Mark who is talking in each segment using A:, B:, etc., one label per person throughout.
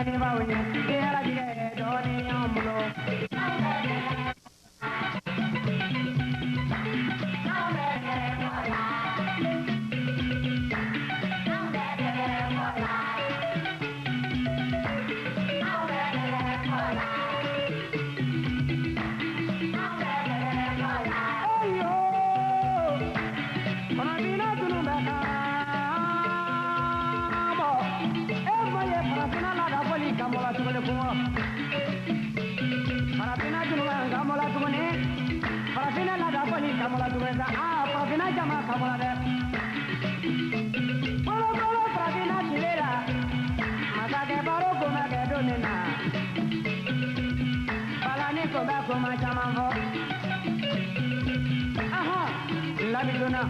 A: ni bawunya era dige doni amlo Farafina la da poli kamola tuweza farafina jama kamola de bolo bolo farafina tilera masake baro kuma ke donena balani kuma kuma jama ho aha labi dona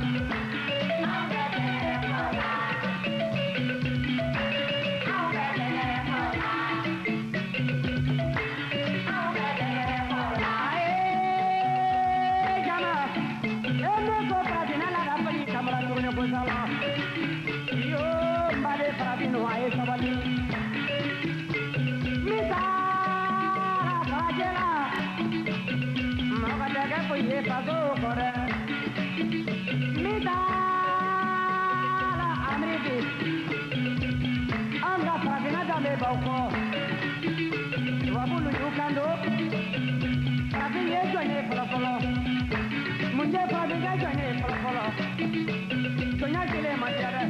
A: yo mbade farafino ay sabali misara fajela magadaga koye pago kore misara amriti anga farafina dame bauko wabulu yukando farafin yeso ne folofolo munje farafin ne folofolo soñar que le matiara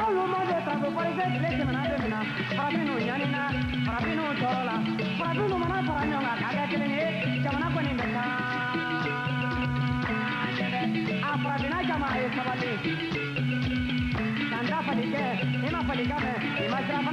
A: algo más de tanto parece que le semana de mina farafino ñanina farafino chorola farafino mana farañonga kaga que le jamana ko ni beta a farafina jama e sabali tanda falike ema falika me ema jama